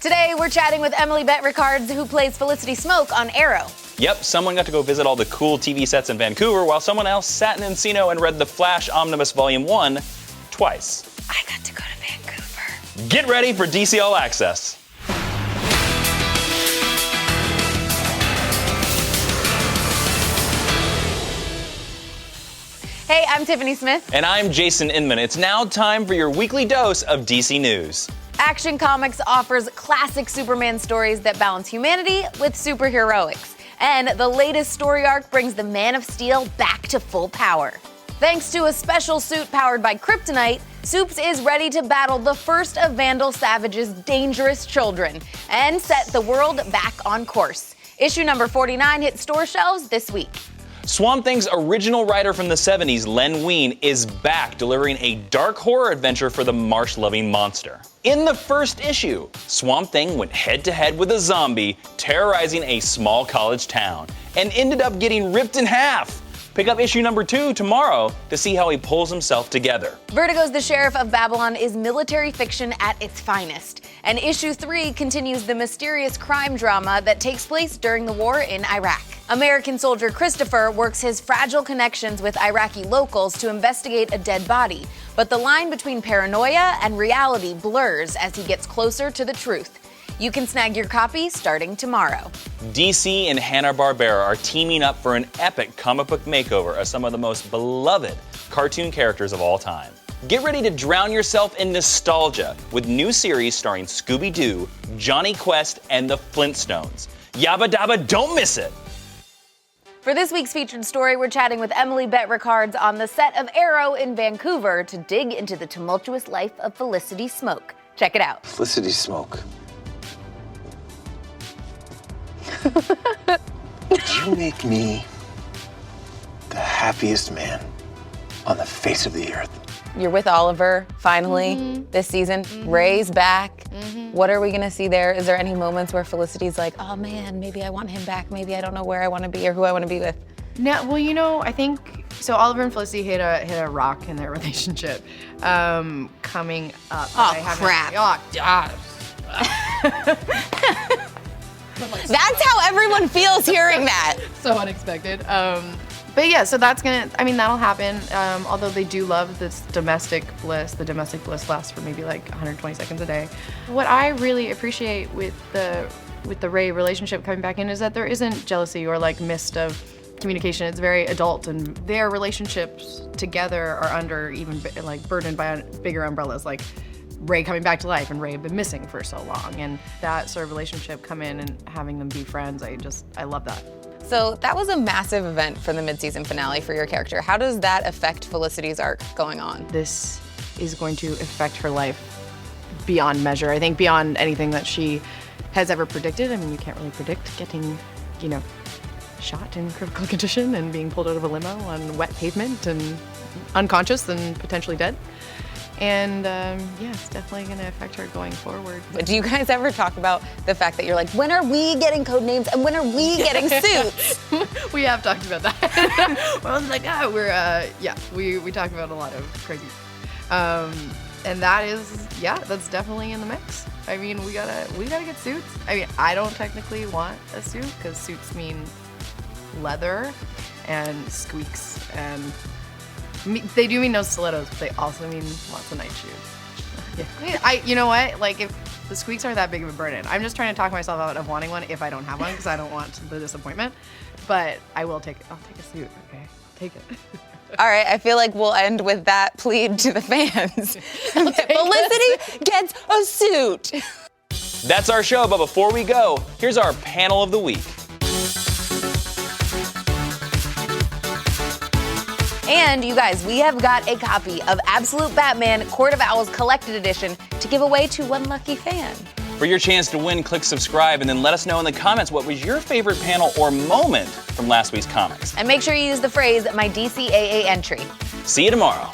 Today, we're chatting with Bett Rickards, who plays Felicity Smoak on Arrow. Yep, someone got to go visit all the cool TV sets in Vancouver, while someone else sat in Encino and read The Flash Omnibus Volume 1 twice. I got to go to Vancouver. Get ready for DC All Access. Hey, I'm Tiffany Smith. And I'm Jason Inman. It's now time for your weekly dose of DC News. Action Comics offers classic Superman stories that balance humanity with superheroics. And the latest story arc brings the Man of Steel back to full power. Thanks to a special suit powered by kryptonite, Supes is ready to battle the first of Vandal Savage's dangerous children and set the world back on course. Issue number 49 hit store shelves this week. Swamp Thing's original writer from the 70s, Len Wein, is back delivering a dark horror adventure for the marsh-loving monster. In the first issue, Swamp Thing went head-to-head with a zombie terrorizing a small college town and ended up getting ripped in half. Pick up issue number 2 tomorrow to see how he pulls himself together. Vertigo's The Sheriff of Babylon is military fiction at its finest, and issue 3 continues the mysterious crime drama that takes place during the war in Iraq. American soldier Christopher works his fragile connections with Iraqi locals to investigate a dead body, but the line between paranoia and reality blurs as he gets closer to the truth. You can snag your copy starting tomorrow. DC and Hanna-Barbera are teaming up for an epic comic book makeover of some of the most beloved cartoon characters of all time. Get ready to drown yourself in nostalgia with new series starring Scooby-Doo, Johnny Quest, and the Flintstones. Yabba dabba, don't miss it! For this week's featured story, we're chatting with Bett Rickards on the set of Arrow in Vancouver to dig into the tumultuous life of Felicity Smoak. Check it out. Felicity Smoak. You make me the happiest man on the face of the earth. You're with Oliver, finally, this season. Ray's back. What are we gonna see there? Is there any moments where Felicity's like, oh man, maybe I want him back, maybe I don't know where I wanna be or who I wanna be with? No, well, I think, so Oliver and Felicity hit a rock in their relationship coming up. Oh, crap. That's how everyone feels hearing that. So unexpected. But yeah, so that'll happen. Although they do love this domestic bliss. The domestic bliss lasts for maybe like 120 seconds a day. What I really appreciate with the Ray relationship coming back in is that there isn't jealousy or like mist of communication. It's very adult, and their relationships together are under even like burdened by bigger umbrellas, like Ray coming back to life and Ray had been missing for so long, and that sort of relationship come in and having them be friends, I love that. So that was a massive event for the mid-season finale for your character. How does that affect Felicity's arc going on? This is going to affect her life beyond measure. I think beyond anything that she has ever predicted. I mean, you can't really predict getting, shot in critical condition and being pulled out of a limo on wet pavement and unconscious and potentially dead. And it's definitely going to affect her going forward. But do you guys ever talk about the fact that you're like, when are we getting code names and when are we getting suits? We have talked about that. Well, I was like, we talk about a lot of crazy. And that is, that's definitely in the mix. I mean, we gotta get suits. I mean, I don't technically want a suit because suits mean leather and squeaks and they do mean no stilettos, but they also mean lots of night shoes. Yeah. You know what? Like, if the squeaks aren't that big of a burden, I'm just trying to talk myself out of wanting one if I don't have one because I don't want the disappointment. But I'll take a suit, okay? I'll take it. All right, I feel like we'll end with that plea to the fans. Felicity gets a suit. That's our show, but before we go, here's our panel of the week. And you guys, we have got a copy of Absolute Batman Court of Owls Collected Edition to give away to one lucky fan. For your chance to win, click subscribe and then let us know in the comments what was your favorite panel or moment from last week's comics. And make sure you use the phrase, my DCAA entry. See you tomorrow.